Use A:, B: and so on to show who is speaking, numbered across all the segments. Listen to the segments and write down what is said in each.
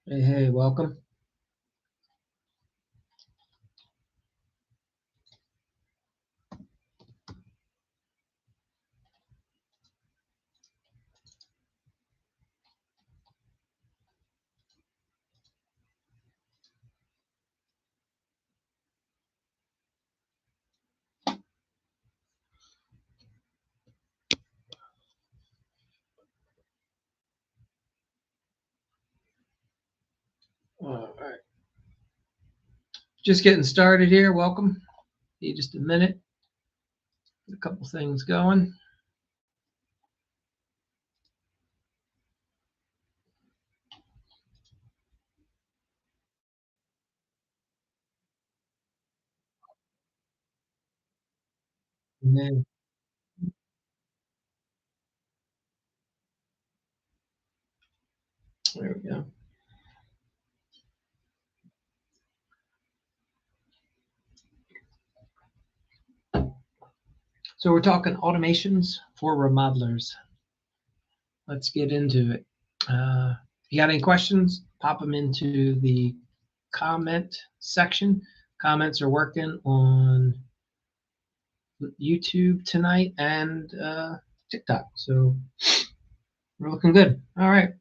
A: Hey, welcome. All right. Just getting started here. Welcome. Need just a minute. Get a couple things going. And then there we go. So we're talking automations for remodelers. Let's get into it. If you got any questions, pop them into the comment section. Comments are working on YouTube tonight and TikTok. So we're looking good. All right.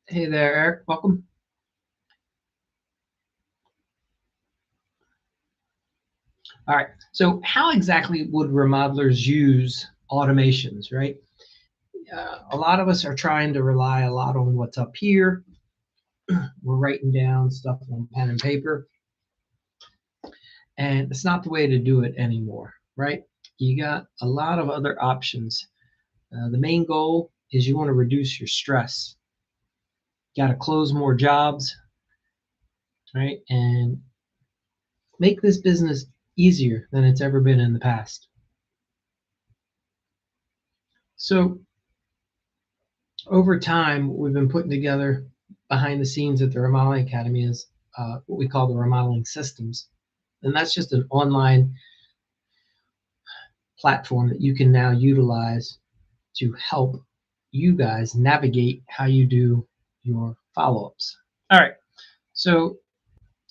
A: Hey there, Eric. Welcome. All right. So how exactly would remodelers use automations, right? A lot of us are trying to rely a lot on what's up here. We're writing down stuff on pen and paper, and it's not the way to do it anymore, right? You got a lot of other options. The main goal is you want to reduce your stress. You got to close more jobs, right? And make this business easier than it's ever been in the past. So over time, we've been putting together behind the scenes at the Remodeling Academy is what we call the Remodeling Systems. And that's just an online platform that you can now utilize to help you guys navigate how you do your follow-ups. All right, so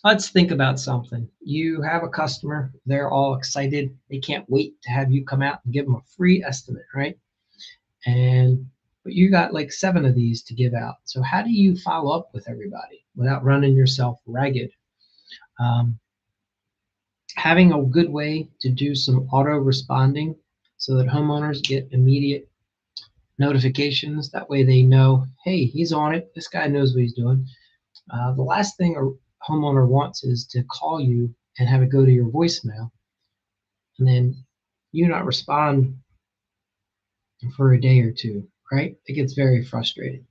A: let's think about something. You have a customer, they're all excited. They can't wait to have you come out and give them a free estimate, right? But you got like 7 of these to give out. So how do you follow up with everybody without running yourself ragged? Um, Having a good way to do some auto responding so that homeowners get immediate notifications. That way they know, hey, he's on it. This guy knows what he's doing. The last thing a homeowner wants is to call you and have it go to your voicemail and then you not respond for a day or two, right? It gets very frustrating.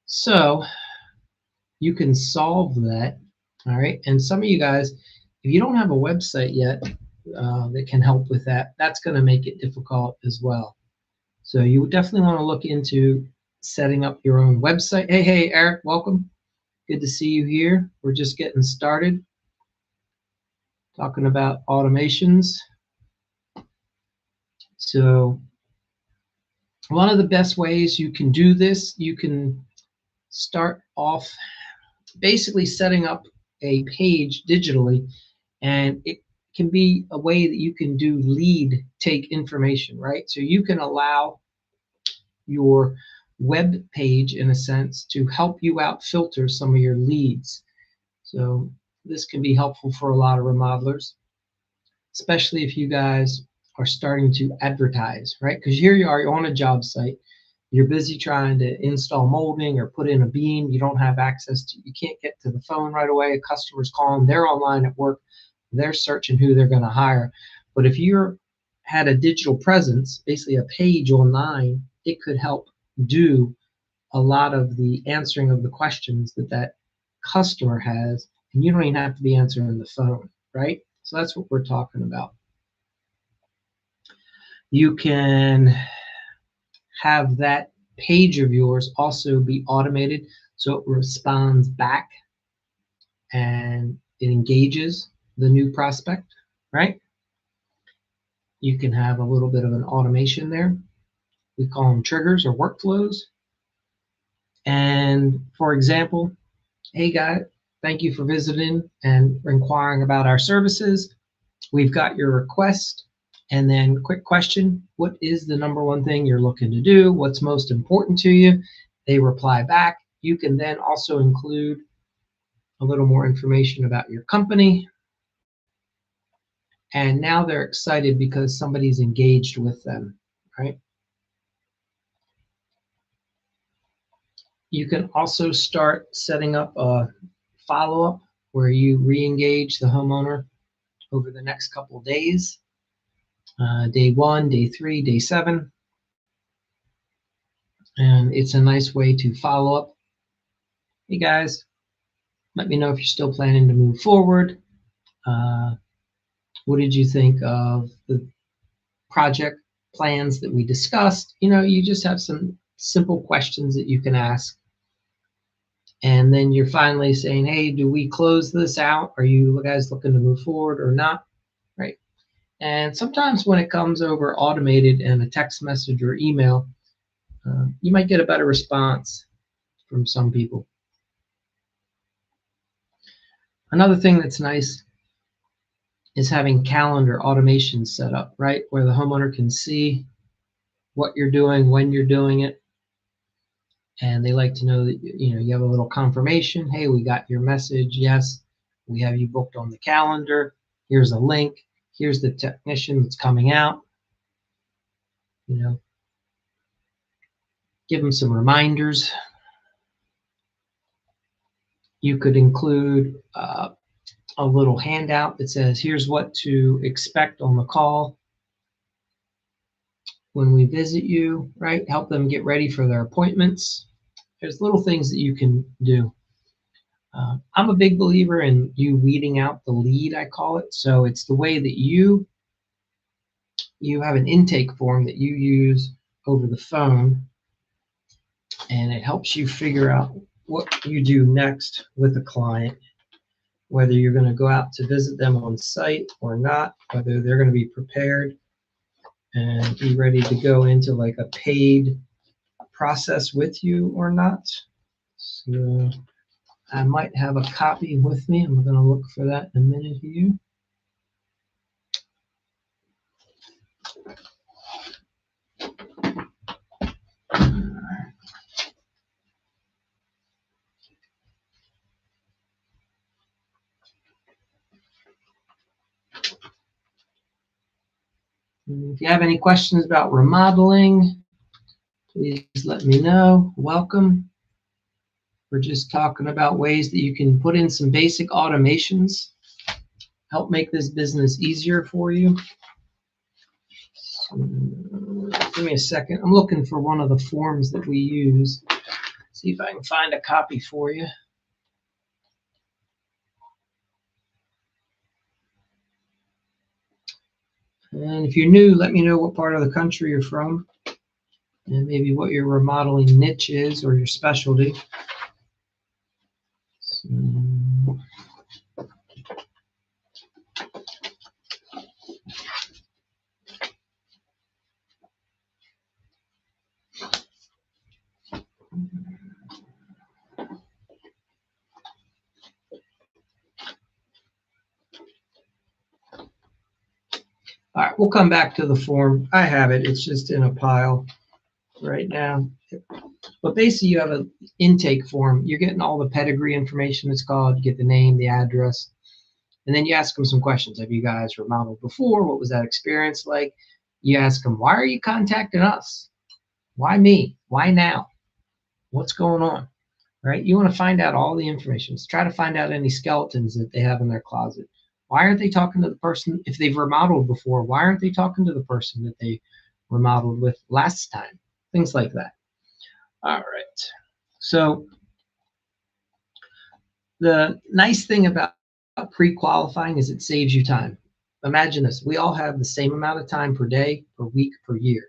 A: So you can solve that. All right. And some of you guys, if you don't have a website yet that can help with that, that's going to make it difficult as well. So you definitely want to look into setting up your own website. Hey, Eric, welcome. Good to see you here. We're just getting started talking about automations. So one of the best ways you can do this, you can start off basically setting up a page digitally, and it can be a way that you can do lead take information, right? So you can allow your web page, in a sense, to help you out filter some of your leads. So this can be helpful for a lot of remodelers, especially if you guys are starting to advertise, right? Because here you are, you're on a job site, you're busy trying to install molding or put in a beam, you don't have access to, you can't get to the phone right away, a customer's calling, they're online at work, they're searching who they're going to hire. But if you had a digital presence, basically a page online, it could help do a lot of the answering of the questions that customer has, and you don't even have to be answering the phone, right? So that's what we're talking about. You can have that page of yours also be automated so it responds back and it engages the new prospect, right? You can have a little bit of an automation there. We call them triggers or workflows. And for example, hey guy, thank you for visiting and inquiring about our services. We've got your request. And then quick question, what is the number one thing you're looking to do? What's most important to you? They reply back. You can then also include a little more information about your company. And now they're excited because somebody's engaged with them, right? You can also start setting up a follow-up where you re-engage the homeowner over the next couple of days, day 1, day 3, day 7. And it's a nice way to follow up. Hey guys, let me know if you're still planning to move forward. What did you think of the project plans that we discussed? You just have some simple questions that you can ask. And then you're finally saying, hey, do we close this out? Are you guys looking to move forward or not? Right. And sometimes when it comes over automated and a text message or email, you might get a better response from some people. Another thing that's nice is having calendar automation set up, right? Where the homeowner can see what you're doing, when you're doing it. And they like to know that you have a little confirmation. Hey, we got your message. Yes, we have you booked on the calendar. Here's a link. Here's the technician that's coming out. Give them some reminders. You could include a little handout that says, here's what to expect on the call when we visit you, right? Help them get ready for their appointments. There's little things that you can do. I'm a big believer in you weeding out the lead, I call it. So it's the way that you have an intake form that you use over the phone, and it helps you figure out what you do next with a client, whether you're going to go out to visit them on site or not, whether they're going to be prepared and be ready to go into like a paid process with you or not. So I might have a copy with me. I'm going to look for that in a minute here. If you have any questions about remodeling, please let me know. Welcome. We're just talking about ways that you can put in some basic automations, help make this business easier for you. So, give me a second. I'm looking for one of the forms that we use. See if I can find a copy for you. And if you're new, let me know what part of the country you're from and maybe what your remodeling niche is or your specialty. So, all right, we'll come back to the form. I have it. It's just in a pile right now. But basically, you have an intake form. You're getting all the pedigree information, it's called. You get the name, the address, and then you ask them some questions. Have you guys remodeled before? What was that experience like? You ask them, why are you contacting us? Why me? Why now? What's going on? Right? You want to find out all the information. Try to find out any skeletons that they have in their closet. Why aren't they talking to the person? If they've remodeled before, why aren't they talking to the person that they remodeled with last time? Things like that. All right. So the nice thing about pre-qualifying is it saves you time. Imagine this. We all have the same amount of time per day, per week, per year.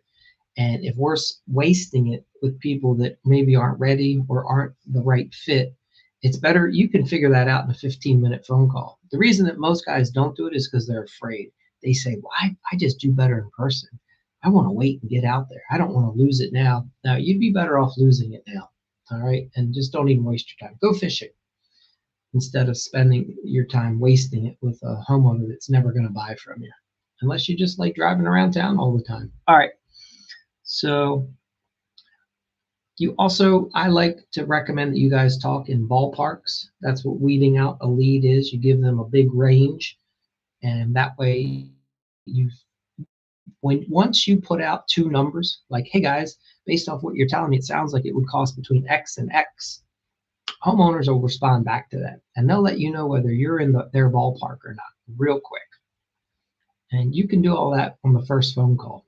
A: And if we're wasting it with people that maybe aren't ready or aren't the right fit, it's better. You can figure that out in a 15-minute phone call. The reason that most guys don't do it is because they're afraid. They say, well, I just do better in person. I want to wait and get out there. I don't want to lose it now. Now, you'd be better off losing it now. All right. And just don't even waste your time. Go fishing. instead of spending your time wasting it with a homeowner that's never going to buy from you, unless you just like driving around town all the time. All right. So I like to recommend that you guys talk in ballparks. That's what weeding out a lead is. You give them a big range, and that way once you put out two numbers, like, hey guys, based off what you're telling me, it sounds like it would cost between X and X. Homeowners will respond back to that, and they'll let you know whether you're in their ballpark or not real quick. And you can do all that on the first phone call.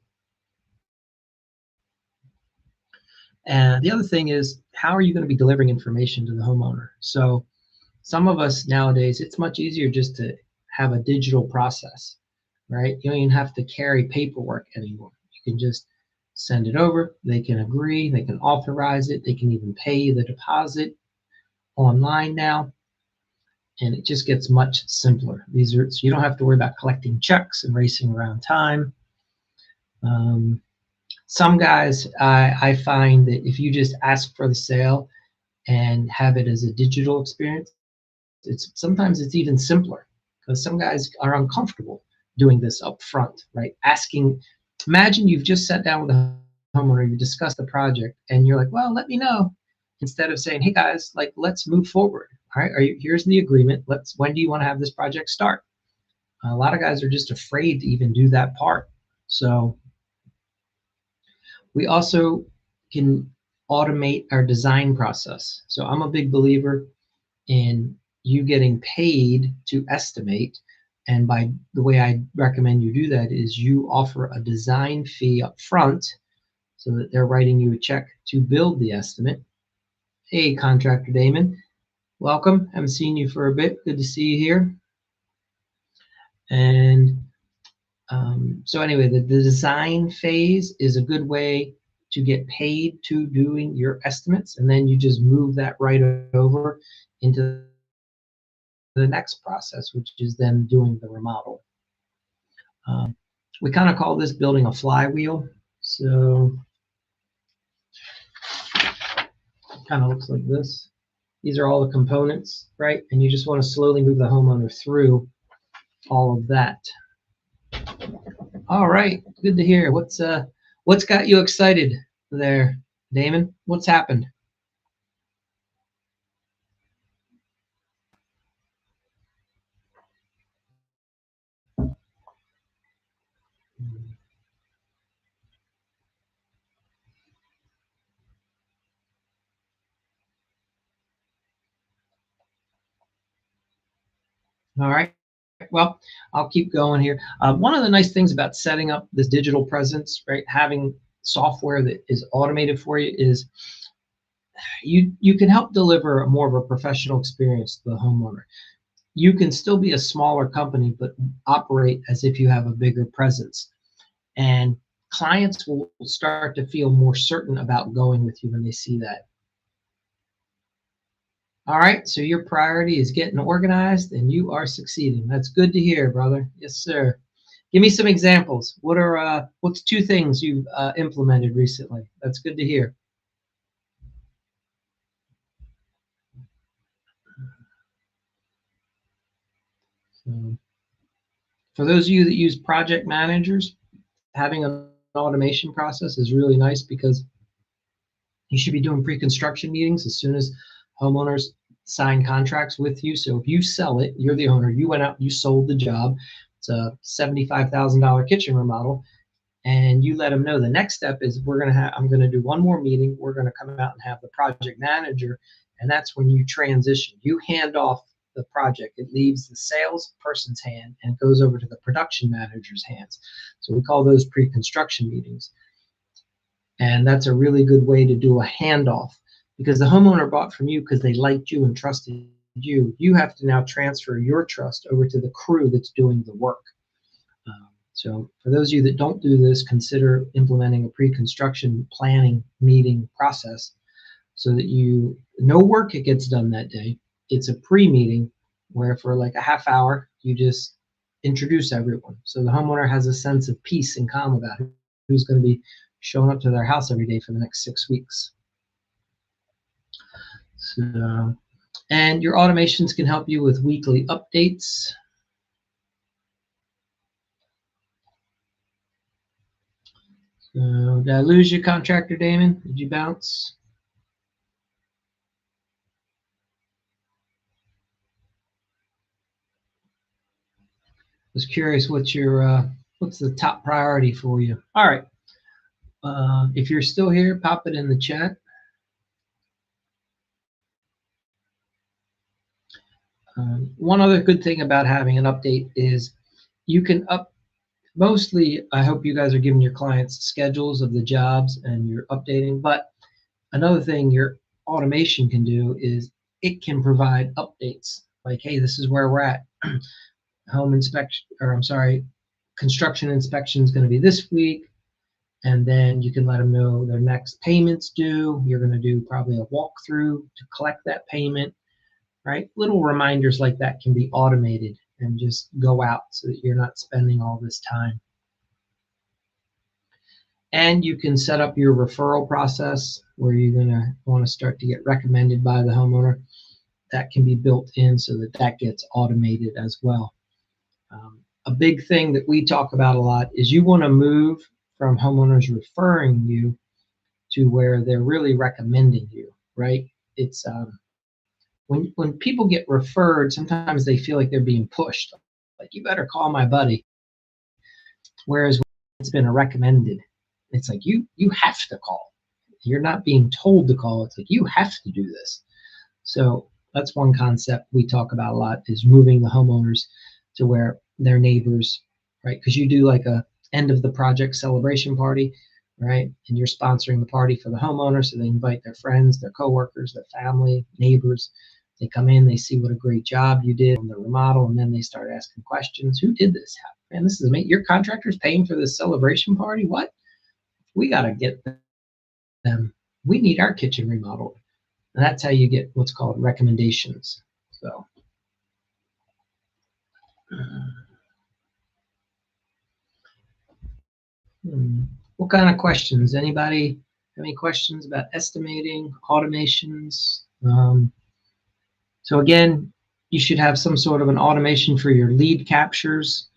A: And the other thing is, how are you going to be delivering information to the homeowner? So some of us nowadays, it's much easier just to have a digital process, right? You don't even have to carry paperwork anymore. You can just send it over. They can agree. They can authorize it. They can even pay the deposit online now. And it just gets much simpler. So you don't have to worry about collecting checks and racing around time. Some guys, I find that if you just ask for the sale and have it as a digital experience, sometimes it's even simpler, because some guys are uncomfortable doing this up front, right? Imagine you've just sat down with a homeowner, you discuss the project, and you're like, well, let me know. Instead of saying, hey guys, like, let's move forward. All right, here's the agreement. When do you want to have this project start? A lot of guys are just afraid to even do that part. So we also can automate our design process. So I'm a big believer in you getting paid to estimate. And by the way I recommend you do that is you offer a design fee up front so that they're writing you a check to build the estimate. Hey, Contractor Damon, welcome. Haven't seen you for a bit. Good to see you here. And so anyway, the design phase is a good way to get paid to doing your estimates, and then you just move that right over into the next process, which is then doing the remodel. We kind of call this building a flywheel. So it kind of looks like this. These are all the components, right? And you just want to slowly move the homeowner through all of that. All right, good to hear. What's got you excited there, Damon? What's happened? All right. Well, I'll keep going here. One of the nice things about setting up this digital presence, right, having software that is automated for you, is you can help deliver more of a professional experience to the homeowner. You can still be a smaller company, but operate as if you have a bigger presence. And clients will start to feel more certain about going with you when they see that. All right, so your priority is getting organized and you are succeeding. That's good to hear, brother. Yes, sir. Give me some examples. What's two things you've implemented recently? That's good to hear. So, for those of you that use project managers, having an automation process is really nice, because you should be doing pre-construction meetings as soon as homeowners sign contracts with you. So if you sell it, you're the owner, you went out, you sold the job, it's a $75,000 kitchen remodel, and you let them know the next step is I'm going to do one more meeting. We're going to come out and have the project manager, and that's when you transition. You hand off the project. It leaves the sales person's hand and goes over to the production manager's hands. So we call those pre-construction meetings. And that's a really good way to do a handoff, because the homeowner bought from you because they liked you and trusted you. You have to now transfer your trust over to the crew that's doing the work. So for those of you that don't do this, consider implementing a pre-construction planning meeting process so that no work gets done that day. It's a pre-meeting where for like a half hour, you just introduce everyone. So the homeowner has a sense of peace and calm about who's going to be showing up to their house every day for the next 6 weeks. So And your automations can help you with weekly updates. So, did I lose you, contractor Damon? Did you bounce? Was curious what's the top priority for you. All right. If you're still here, pop it in the chat. One other good thing about having an update is you can mostly, I hope you guys are giving your clients schedules of the jobs and you're updating, but another thing your automation can do is it can provide updates like, hey, this is where we're at. Home inspection, or I'm sorry, construction inspection is going to be this week. And then you can let them know their next payment's due. You're going to do probably a walkthrough to collect that payment, right? Little reminders like that can be automated and just go out so that you're not spending all this time. And you can set up your referral process where you're going to want to start to get recommended by the homeowner. That can be built in so that that gets automated as well. A big thing that we talk about a lot is you want to move from homeowners referring you to where they're really recommending you, right? It's when people get referred, sometimes they feel like they're being pushed. Like, you better call my buddy. Whereas when it's been a recommended, it's like you have to call. You're not being told to call. It's like you have to do this. So that's one concept we talk about a lot, is moving the homeowners to where their neighbors, right? Because you do like a end of the project celebration party, right? And you're sponsoring the party for the homeowner, so they invite their friends, their coworkers, their family, neighbors. They come in, they see what a great job you did on the remodel, and then they start asking questions. Who did this? Man, this is amazing. Your contractor's paying for this celebration party? What? We got to get them. We need our kitchen remodeled. And that's how you get what's called recommendations. So, what kind of questions? Anybody have any questions about estimating, automations? So again, you should have some sort of an automation for your lead captures,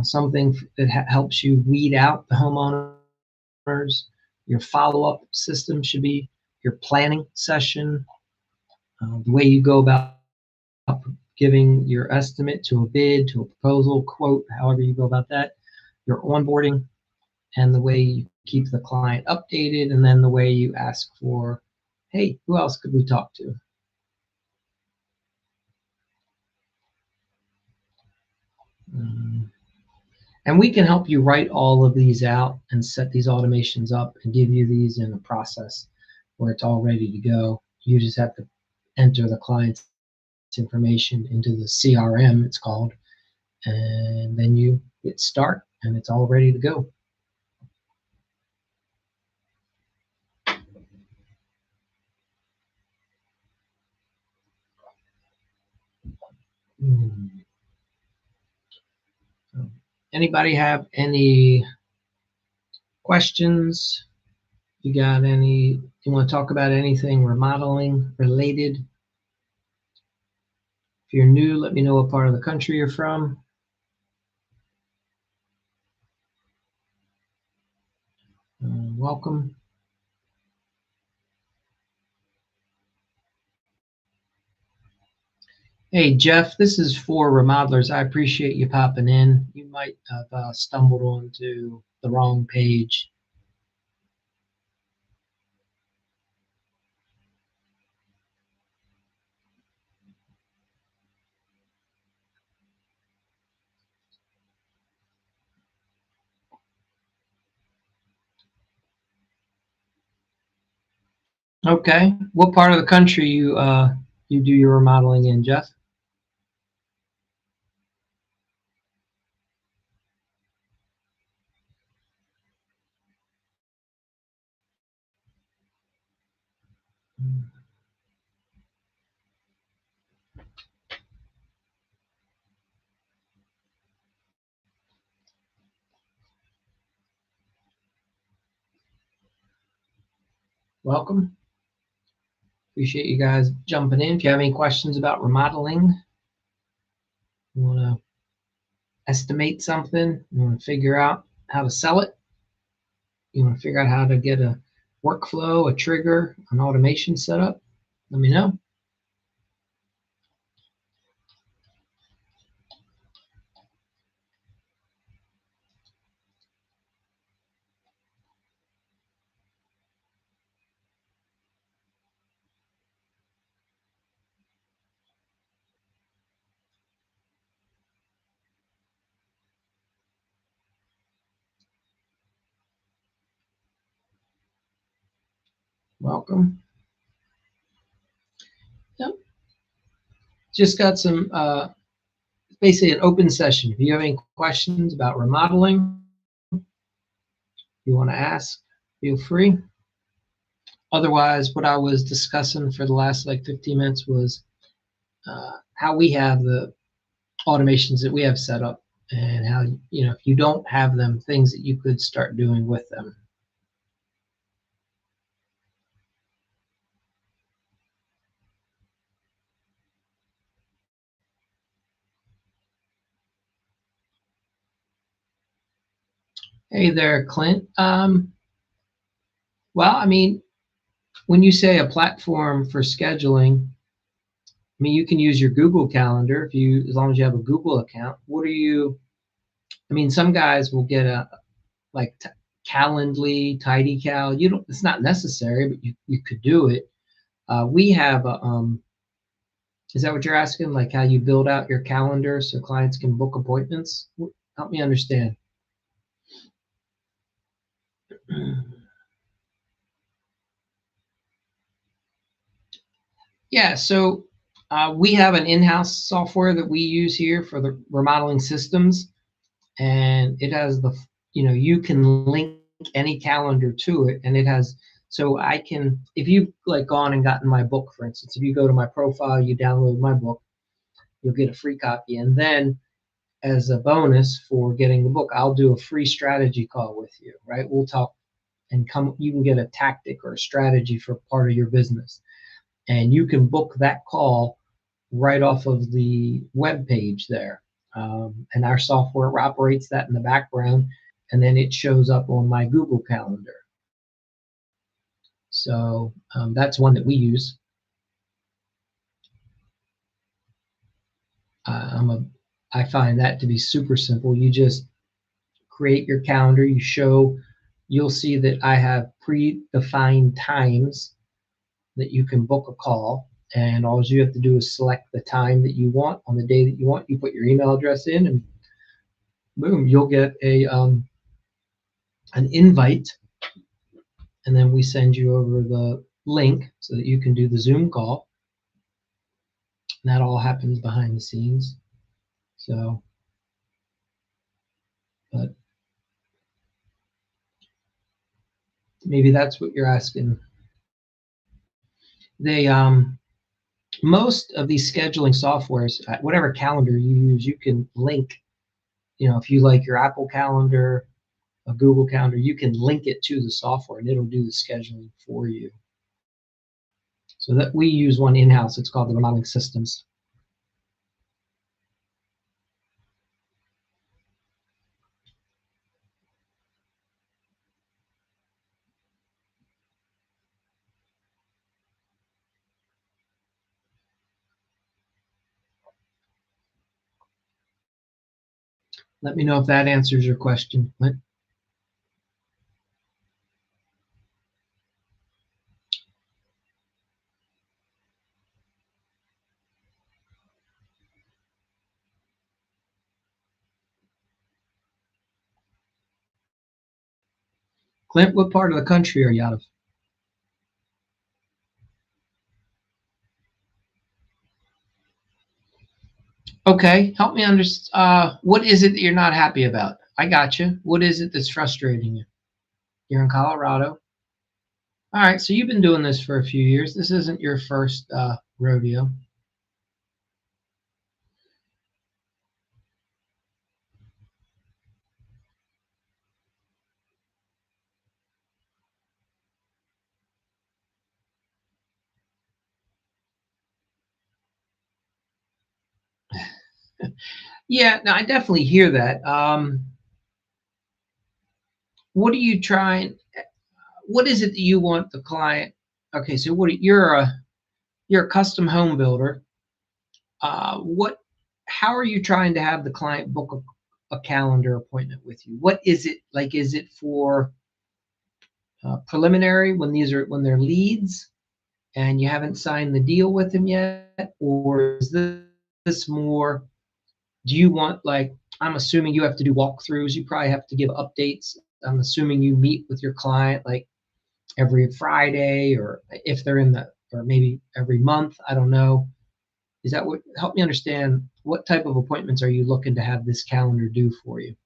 A: something that helps you weed out the homeowners. Your follow-up system should be your planning session, the way you go about giving your estimate to a bid, to a proposal, quote, however you go about that, your onboarding, and the way you keep the client updated, and then the way you ask for, hey, who else could we talk to? And we can help you write all of these out and set these automations up and give you these in a process where it's all ready to go. You just have to enter the client's information into the CRM, it's called, and then you hit start and it's all ready to go. Anybody have any questions? You want to talk about anything remodeling related? If you're new, let me know what part of the country you're from. Welcome. Hey, Jeff, this is for Remodelers. I appreciate you popping in. You might have stumbled onto the wrong page. Okay. What part of the country you do your remodeling in, Jeff? Welcome. Appreciate you guys jumping in. If you have any questions about remodeling, you want to estimate something, you want to figure out how to sell it, you want to figure out how to get a workflow, a trigger, an automation set up, let me know. Welcome. Yep. Just got some, basically an open session. If you have any questions about remodeling, you want to ask, feel free. Otherwise, what I was discussing for the last like 15 minutes was how we have the automations that we have set up, and how, if you don't have them, things that you could start doing with them. Hey there, Clint. Well, I mean, when you say a platform for scheduling, I mean, you can use your Google Calendar as long as you have a Google account. What are you? I mean, some guys will get a like Calendly, TidyCal. You don't. It's not necessary, but you could do it. We have a. Is that what you're asking? Like how you build out your calendar so clients can book appointments? Help me understand. Yeah, so we have an in-house software that we use here for the remodeling systems, and it has you can link any calendar to it, and it has, so I can, if you've like gone and gotten my book, for instance, if you go to my profile, you download my book, you'll get a free copy, and then as a bonus for getting the book, I'll do a free strategy call with you, right? We'll talk and you can get a tactic or a strategy for part of your business, and you can book that call right off of the web page there. And our software operates that in the background, and then it shows up on my Google Calendar. So that's one that we use. I find that to be super simple. You just create your calendar. You'll see that I have predefined times that you can book a call, and all you have to do is select the time that you want on the day that you want. You put your email address in, and boom, you'll get an invite, and then we send you over the link so that you can do the Zoom call. And that all happens behind the scenes. So, but maybe that's what you're asking. They Most of these scheduling softwares, whatever calendar you use, you can link. If you like your Apple Calendar, a Google Calendar, you can link it to the software, and it'll do the scheduling for you. So that we use one in-house. It's called the Remodeling Systems. Let me know if that answers your question, Clint. Clint, what part of the country are you out of? Okay, help me understand. What is it that you're not happy about? I got you. What is it that's frustrating you? You're in Colorado. All right, so you've been doing this for a few years. This isn't your first rodeo. Yeah, no, I definitely hear that. What are you trying? What is it that you want the client? Okay, so you're a custom home builder. What? How are you trying to have the client book a calendar appointment with you? What is it like? Is it for preliminary when they're leads and you haven't signed the deal with them yet, or is this more? Do you want like? I'm assuming you have to do walkthroughs. You probably have to give updates. I'm assuming you meet with your client like every Friday, or if they're in the, or maybe every month. I don't know. Is that what? Help me understand what type of appointments are you looking to have this calendar do for you?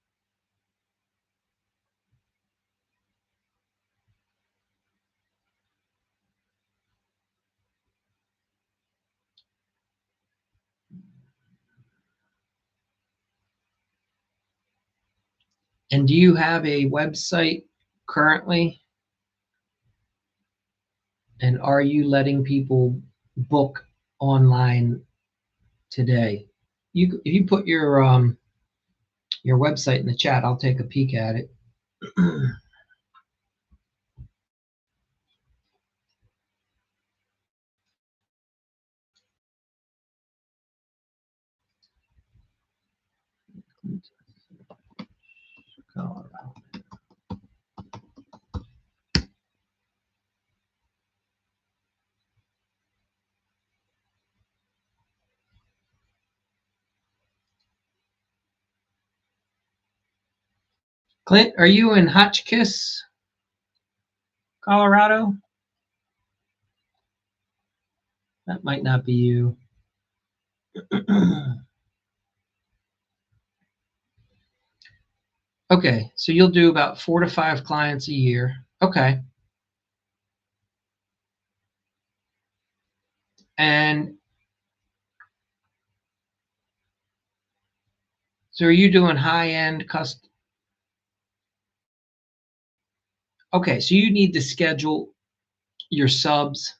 A: And do you have a website currently? And are you letting people book online today? If you put your website in the chat, I'll take a peek at it. Clint, are you in Hotchkiss, Colorado? That might not be you. Okay, so you'll do about 4 to 5 clients a year. Okay. And so are you doing high-end custom? Okay, so you need to schedule your subs.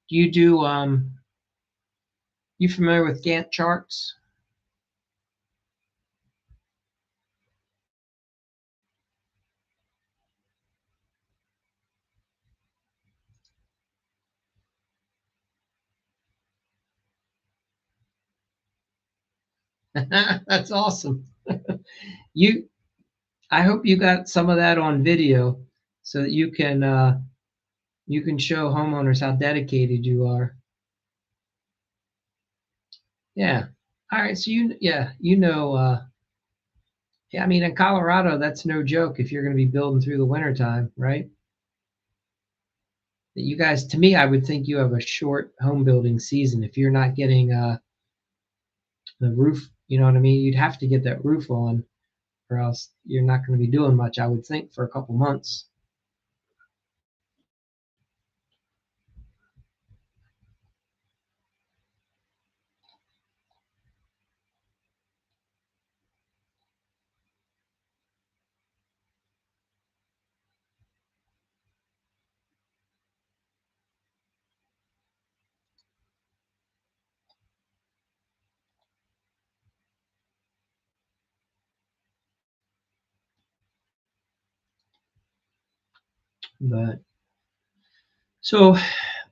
A: Do you do you familiar with Gantt charts? That's awesome. You I hope you got some of that on video so that you can show homeowners how dedicated you are. Yeah. All right, so yeah, yeah, I mean in Colorado that's no joke if you're going to be building through the winter time, right? You guys, to me, I would think you have a short home building season if you're not getting the roof. You know what I mean? You'd have to get that roof on, or else you're not going to be doing much. I would think for a couple months. But so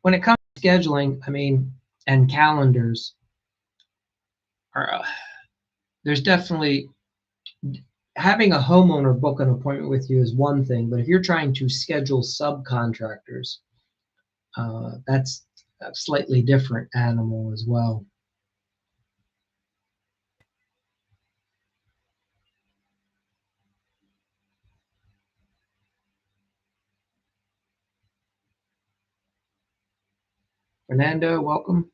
A: when it comes to scheduling, I mean, and calendars, are there's definitely having a homeowner book an appointment with you is one thing, but if you're trying to schedule subcontractors, that's a slightly different animal as well. Fernando, welcome.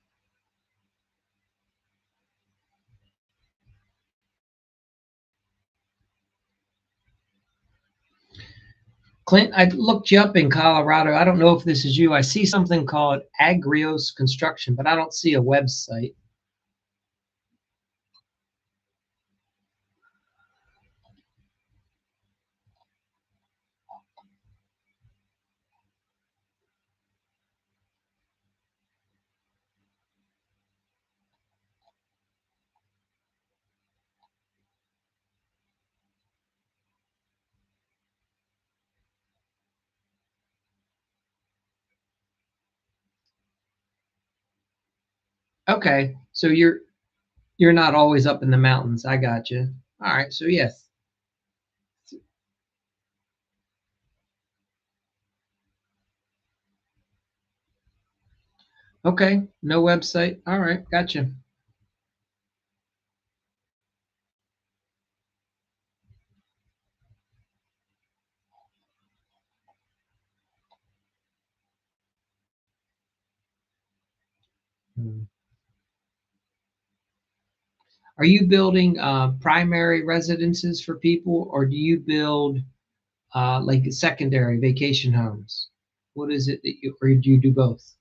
A: Clint, I looked you up in Colorado. I don't know if this is you. I see something called Agrios Construction, but I don't see a website. Okay, so you're not always up in the mountains. I got you. All right, so yes. Okay, no website. All right, gotcha. Hmm. Are you building primary residences for people, or do you build like secondary vacation homes? What is it that you, or do you do both?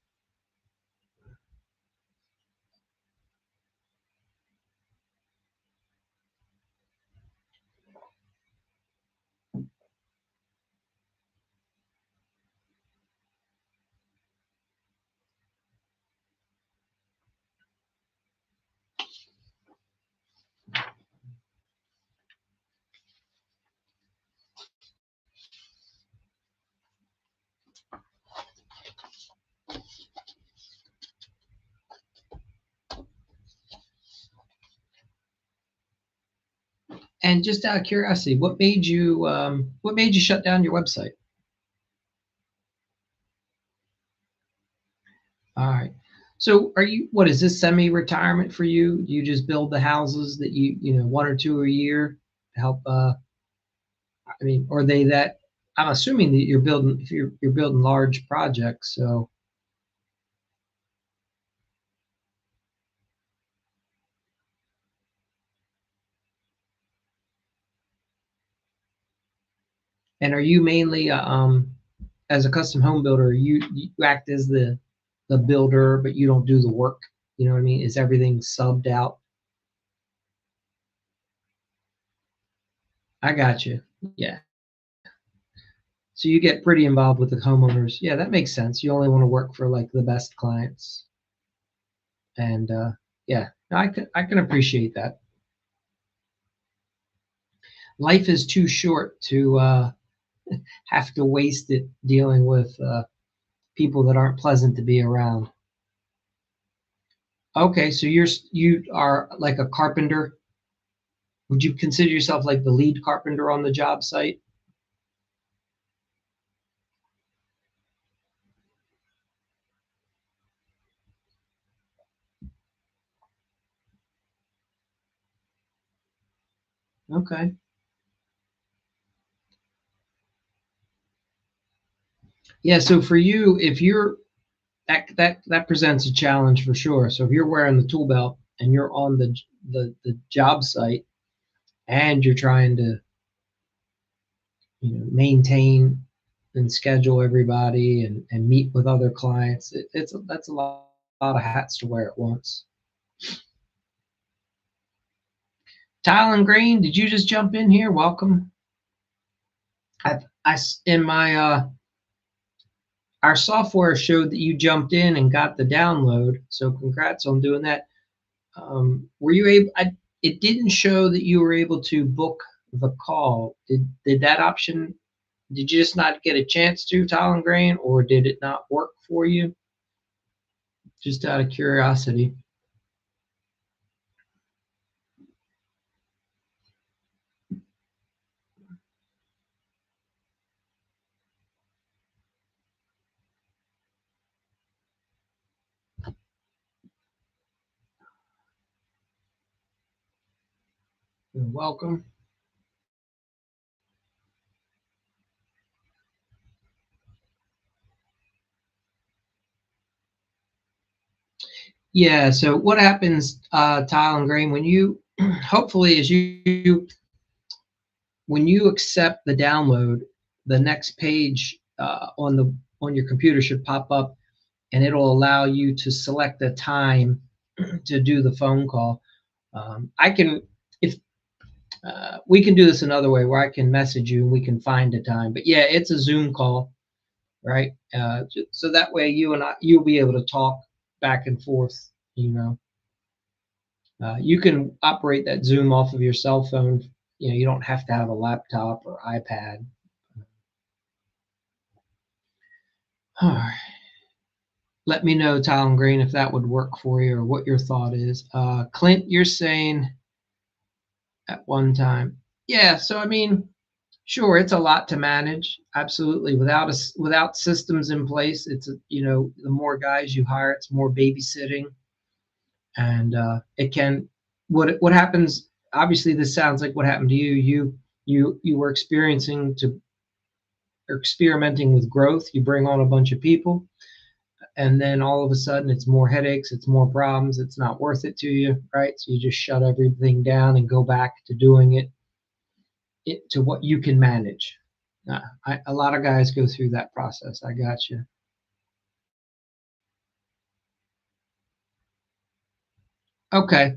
A: And just out of curiosity, what made you shut down your website? All right. So are you, what is this semi-retirement for you? Do you just build the houses that you know, one or two a year to help I mean, are they that I'm assuming that you're building if you're building large projects, so and are you mainly as a custom home builder, you act as the builder, but you don't do the work. You know what I mean? Is everything subbed out? I got you. Yeah. So you get pretty involved with the homeowners. Yeah, that makes sense. You only want to work for like the best clients. And yeah, I can appreciate that. Life is too short to have to waste it dealing with people that aren't pleasant to be around. Okay, so you are like a carpenter. Would you consider yourself like the lead carpenter on the job site? Okay. Yeah, so for you, if you're that presents a challenge for sure. So if you're wearing the tool belt and you're on the job site and you're trying to, you know, maintain and schedule everybody and meet with other clients, that's a lot of hats to wear at once. Tile and Green, did you just jump in here? Welcome. In my our software showed that you jumped in and got the download, so congrats on doing that. Were you able? It didn't show that you were able to book the call. Did that option? Did you just not get a chance to Tile and Grain, or did it not work for you? Just out of curiosity. You're welcome. Yeah. So what happens, Tile and Grain, when you hopefully as you when you accept the download, the next page on your computer should pop up, and it'll allow you to select a time to do the phone call. I can, if we can do this another way where I can message you and we can find a time. But yeah, it's a Zoom call, right? So that way you'll be able to talk back and forth. You know, you can operate that Zoom off of your cell phone. You know, you don't have to have a laptop or iPad. All right. Let me know, Tylen Green, if that would work for you or what your thought is. Clint, you're saying at one time. Yeah, so I mean, sure, it's a lot to manage. Absolutely. Without systems in place, you know, the more guys you hire, it's more babysitting, and it can what happens. Obviously, this sounds like what happened to you. You were experiencing to or experimenting with growth. You bring on a bunch of people, and then all of a sudden, it's more headaches, it's more problems. It's not worth it to you, right? So you just shut everything down and go back to doing it to what you can manage. A lot of guys go through that process. I got you. Okay,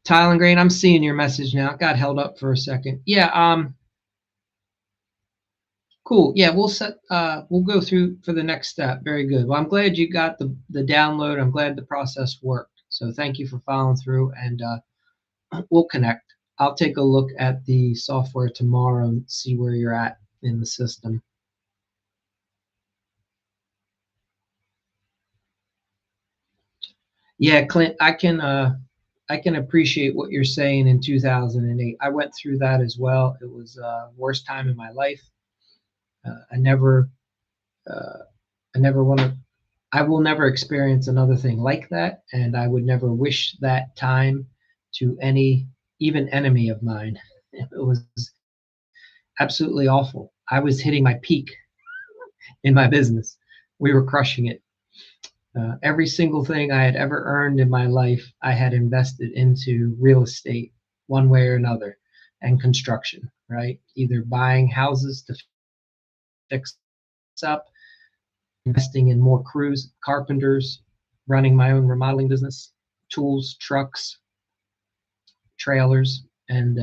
A: Tylen Green, I'm seeing your message now. It got held up for a second. Yeah. Cool. Yeah, we'll go through for the next step. Very good. Well, I'm glad you got the download. I'm glad the process worked. So thank you for following through, and we'll connect. I'll take a look at the software tomorrow and see where you're at in the system. Yeah, Clint, I can appreciate what you're saying in 2008. I went through that as well. It was worst time in my life. I never uh, I never want to I will never experience another thing like that, and I would never wish that time to any even enemy of mine. It was absolutely awful. I was hitting my peak in my business. We were crushing it. Every single thing I had ever earned in my life, I had invested into real estate one way or another and construction, right? Either buying houses to fix up, investing in more crews, carpenters, running my own remodeling business, tools, trucks, trailers, and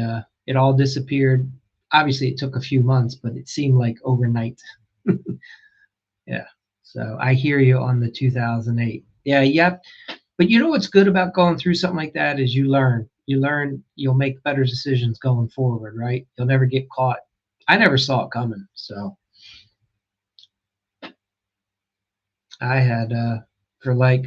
A: it all disappeared. Obviously, it took a few months, but it seemed like overnight. Yeah. So I hear you on the 2008. Yeah, yep. But you know what's good about going through something like that is you learn. You learn, you'll make better decisions going forward, right? You'll never get caught. I never saw it coming. So I had for like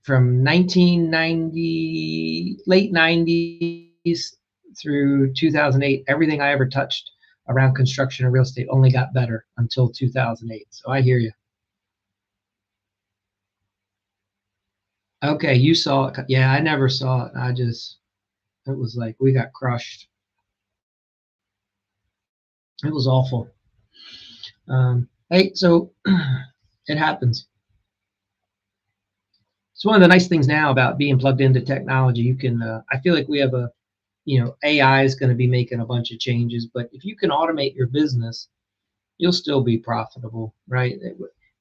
A: from 1990, late 90s through 2008, everything I ever touched around construction and real estate only got better until 2008. So I hear you. Okay, you saw it. Yeah, I never saw it. It was like we got crushed. It was awful. Hey, so it happens. It's one of the nice things now about being plugged into technology. You can, I feel like we have AI is going to be making a bunch of changes, but if you can automate your business, you'll still be profitable, right?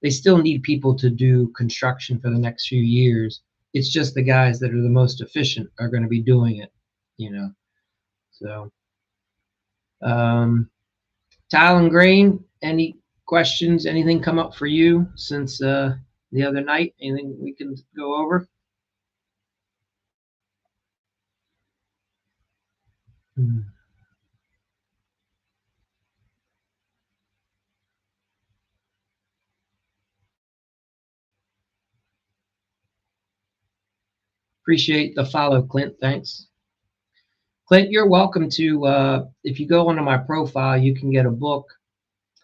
A: They still need people to do construction for the next few years. It's just the guys that are the most efficient are going to be doing it, you know. So, um, Tylen Green, any questions? Anything come up for you since the other night? Anything we can go over? Hmm. Appreciate the follow, Clint. Thanks. Clint, you're welcome to, if you go onto my profile, you can get a book.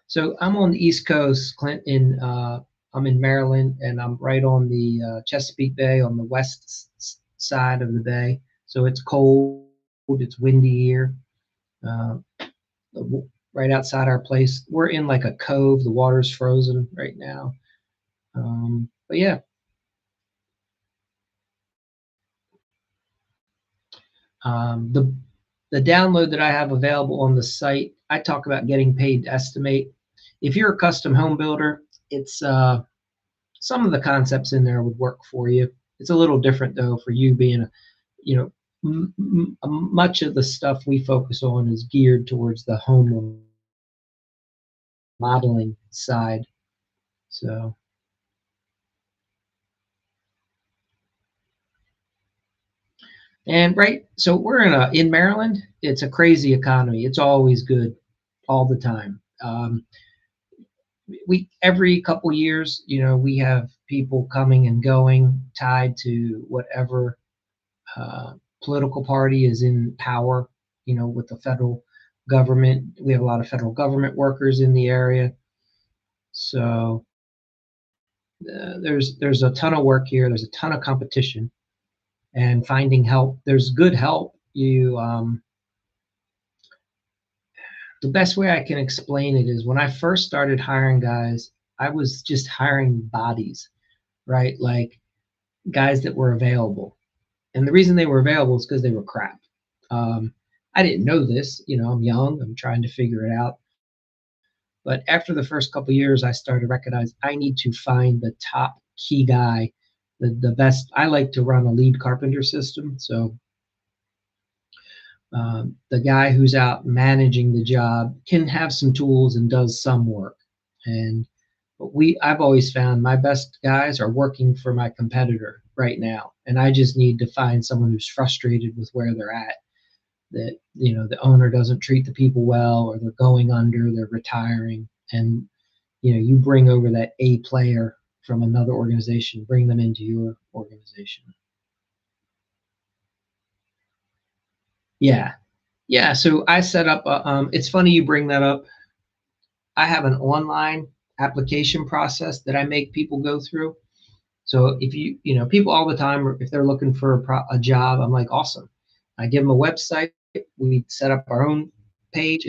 A: So I'm on the East Coast, Clint, I'm in Maryland, and I'm right on the Chesapeake Bay on the side of the bay. So it's cold, it's windy here. Uh, right outside our place, we're in like a cove. The water's frozen right now. But yeah, the the download that I have available on the site, I talk about getting paid to estimate. If you're a custom home builder, it's some of the concepts in there would work for you. It's a little different though for you being a, you know, much of the stuff we focus on is geared towards the home modeling side. So. And right, so we're in Maryland. It's a crazy economy. It's always good, all the time. We every couple years, we have people coming and going, tied to whatever political party is in power. With the federal government, we have a lot of federal government workers in the area, so there's a ton of work here. There's a ton of competition, and finding help. There's good help. The best way I can explain it is when I first started hiring guys, I was just hiring bodies, right? Like guys that were available. And the reason they were available is because they were crap. I didn't know this, I'm young, I'm trying to figure it out. But after the first couple of years, I started to recognize I need to find the top key guy, the best. I like to run a lead carpenter system. So the guy who's out managing the job can have some tools and does some work. But I've always found my best guys are working for my competitor right now. And I just need to find someone who's frustrated with where they're at, that, the owner doesn't treat the people well, or they're going under, they're retiring. And, you bring over that A player from another organization, bring them into your organization. Yeah. Yeah, so I set up. It's funny you bring that up. I have an online application process that I make people go through. So if people all the time, if they're looking for a job, I'm like, awesome. I give them a website. We set up our own page.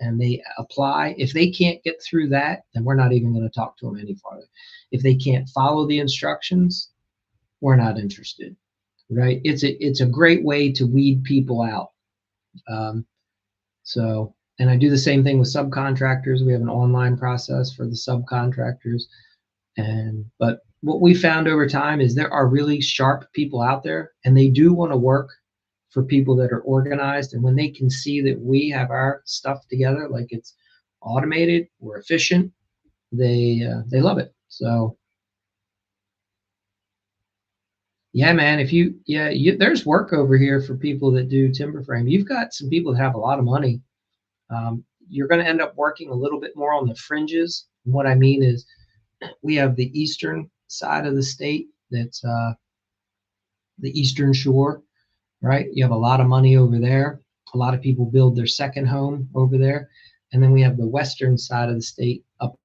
A: And they apply. If they can't get through that, then we're not even going to talk to them any farther. If they can't follow the instructions, we're not interested. Right? It's a great way to weed people out. And I do the same thing with subcontractors. We have an online process for the subcontractors. But what we found over time is there are really sharp people out there, and they do want to work for people that are organized. And when they can see that we have our stuff together, like it's automated, we're efficient, they love it. So yeah, man, there's work over here for people that do timber frame. You've got some people that have a lot of money. You're going to end up working a little bit more on the fringes. And what I mean is we have the eastern side of the state that's the eastern shore, right? You have a lot of money over there. A lot of people build their second home over there. And then we have the western side of the state up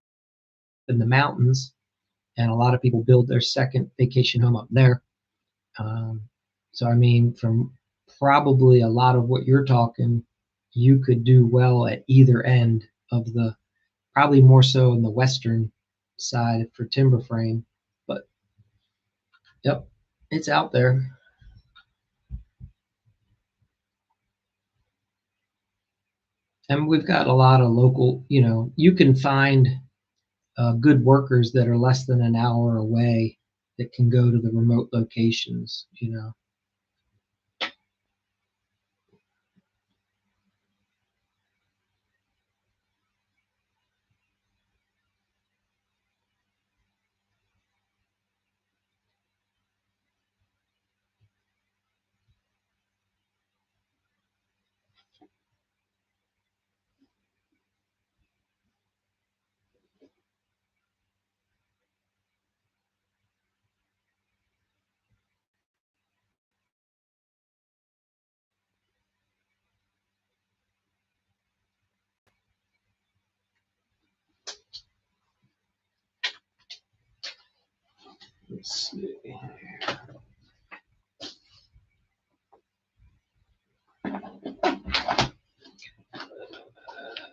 A: in the mountains, and a lot of people build their second vacation home up there. So I mean, from probably a lot of what you're talking, you could do well at either end of probably more so in the western side for timber frame. But yep, it's out there. And we've got a lot of local, you can find good workers that are less than an hour away that can go to the remote locations. Let's see.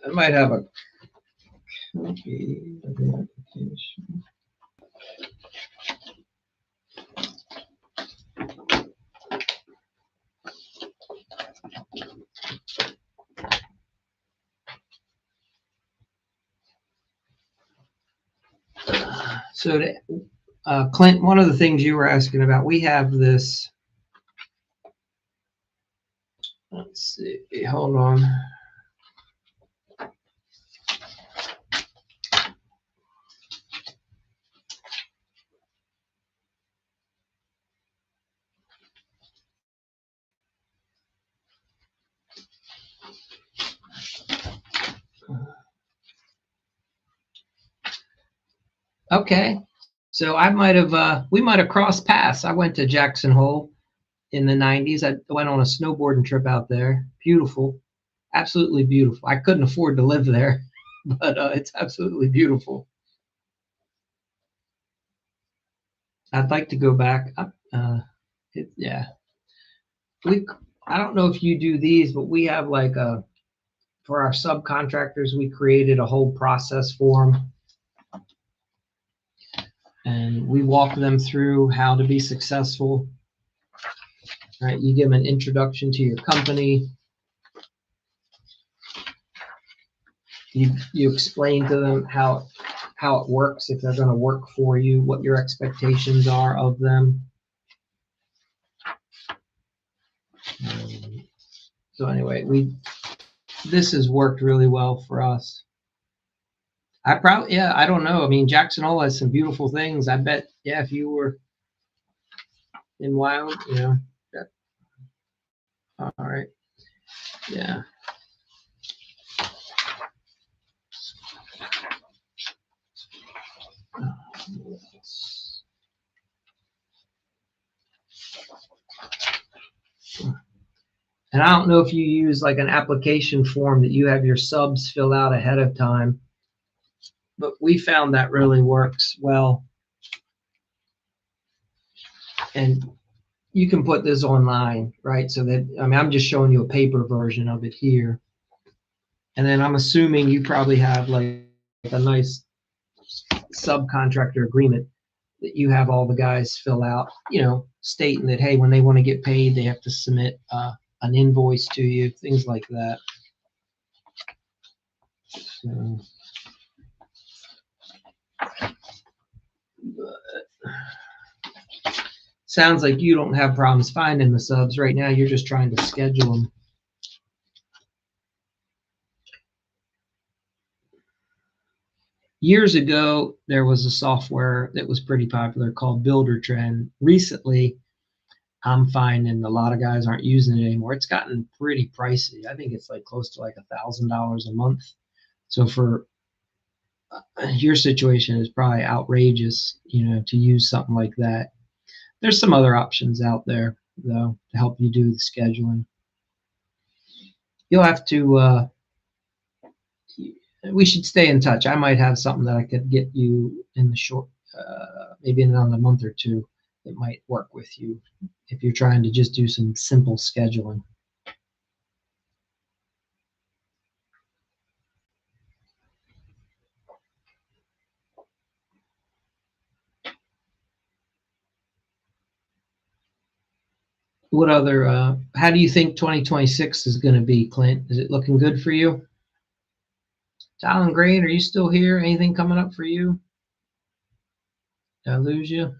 A: I might have a copy of the application. So, Clint, one of the things you were asking about, we have this. Let's see. Hold on. Okay. So I might have, we might have crossed paths. I went to Jackson Hole in the 90s. I went on a snowboarding trip out there. Beautiful. Absolutely beautiful. I couldn't afford to live there, but it's absolutely beautiful. I'd like to go back. Yeah. We, I don't know if you do these, but we have like for our subcontractors, we created a whole process for them. And we walk them through how to be successful. Right? You give them an introduction to your company. You explain to them how it works, if they're going to work for you, what your expectations are of them. So anyway, this has worked really well for us. I don't know. I mean, Jackson Hole has some beautiful things. I bet, yeah, if you were in Wyoming, all right, yeah. And I don't know if you use like an application form that you have your subs fill out ahead of time, but we found that really works well. And you can put this online, right? So that, I mean, I'm just showing you a paper version of it here. And then I'm assuming you probably have like a nice subcontractor agreement that you have all the guys fill out, stating that, hey, when they want to get paid, they have to submit an invoice to you, things like that. So, sounds like you don't have problems finding the subs right now. You're just trying to schedule them. Years ago, there was a software that was pretty popular called Buildertrend. Recently, I'm finding a lot of guys aren't using it anymore. It's gotten pretty pricey. I think it's like close to like $1,000 a month. So for your situation is probably outrageous, to use something like that. There's some other options out there though to help you do the scheduling. You'll have to. We should stay in touch. I might have something that I could get you in the short, maybe in another month or two, that might work with you if you're trying to just do some simple scheduling. What other? How do you think 2026 is going to be, Clint? Is it looking good for you? Alan Green, are you still here? Anything coming up for you? Did I lose you?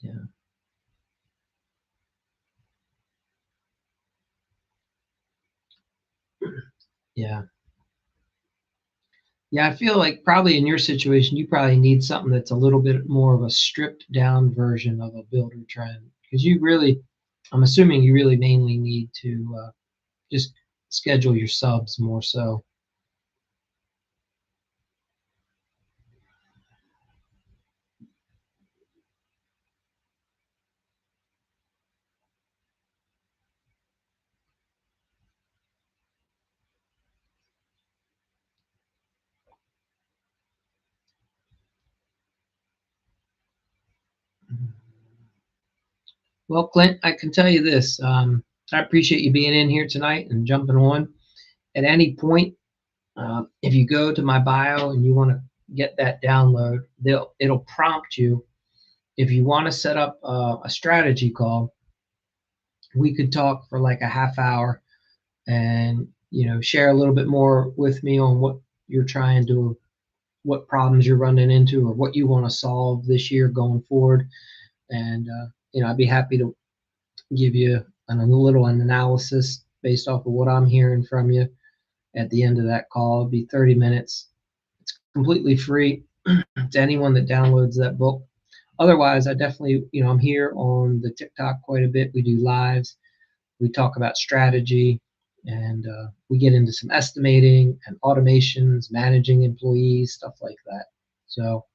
A: Yeah. Yeah. Yeah, I feel like probably in your situation, you probably need something that's a little bit more of a stripped down version of a Buildertrend, because you really, I'm assuming you really mainly need to just schedule your subs more so. Well, Clint, I can tell you this. I appreciate you being in here tonight and jumping on. At any point, if you go to my bio and you want to get that download, it'll prompt you if you want to set up a strategy call, we could talk for like a half hour and share a little bit more with me on what you're trying to, what problems you're running into, or what you want to solve this year going forward. And I'd be happy to give you a little analysis based off of what I'm hearing from you at the end of that call. It'll be 30 minutes. It's completely free to anyone that downloads that book. Otherwise, I definitely, I'm here on the TikTok quite a bit. We do lives. We talk about strategy, and we get into some estimating and automations, managing employees, stuff like that. So,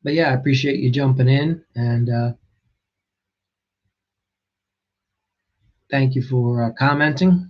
A: but yeah, I appreciate you jumping in, and thank you for commenting.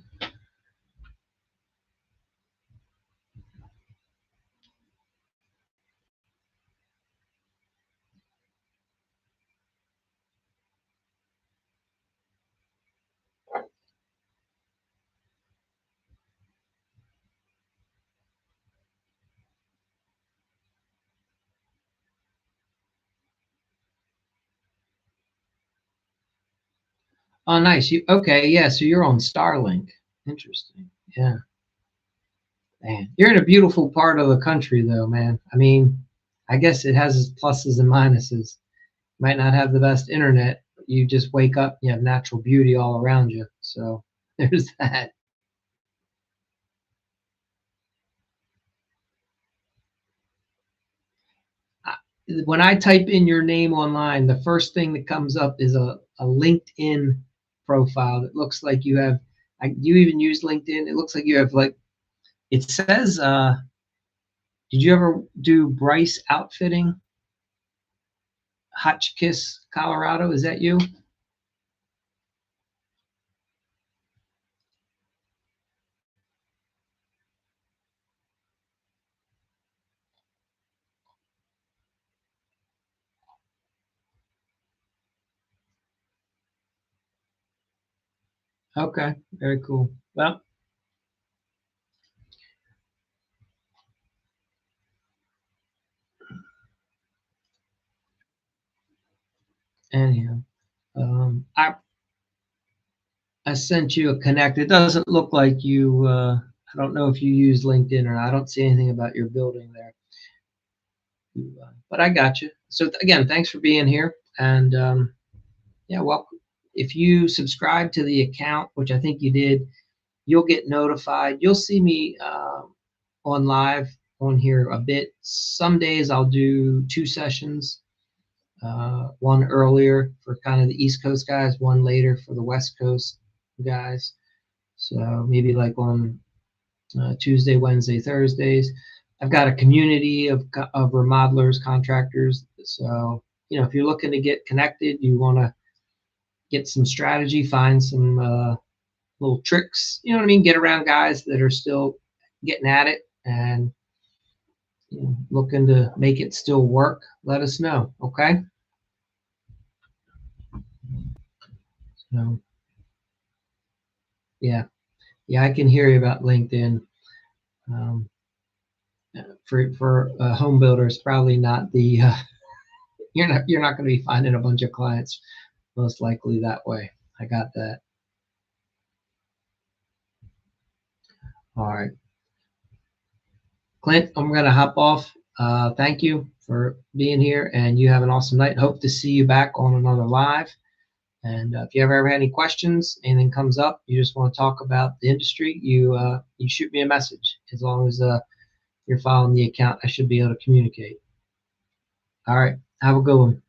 A: Oh, nice. You okay? Yeah. So you're on Starlink. Interesting. Yeah. Man, you're in a beautiful part of the country, though, man. I mean, I guess it has its pluses and minuses. Might not have the best internet, but you just wake up, you have natural beauty all around you. So there's that. When I type in your name online, the first thing that comes up is a LinkedIn profile that looks like you have. You even use LinkedIn? It looks like you have like, it says, did you ever do Bryce Outfitting, Hotchkiss, Colorado? Is that you? Okay, very cool. Well, anyhow, I sent you a connect. It doesn't look like you. I don't know if you use LinkedIn or not. I don't see anything about your building there. But I got you. So again, thanks for being here. And yeah, well, if you subscribe to the account, which I think you did, you'll get notified. You'll see me on live on here a bit. Some days I'll do 2 sessions, one earlier for kind of the East Coast guys, one later for the West Coast guys. So maybe like on Tuesday, Wednesday, Thursdays. I've got a community of remodelers, contractors. So, if you're looking to get connected, you want to get some strategy, find some little tricks, you know what I mean? Get around guys that are still getting at it and looking to make it still work. Let us know. Okay. So, yeah. Yeah, I can hear you about LinkedIn. Um, for home builders, probably not the you're not going to be finding a bunch of clients most likely that way. I got that. All right, Clint, I'm going to hop off. Thank you for being here, and you have an awesome night. Hope to see you back on another live. And if you ever have any questions, anything comes up, you just want to talk about the industry, you shoot me a message. As long as you're following the account, I should be able to communicate. All right, have a good one.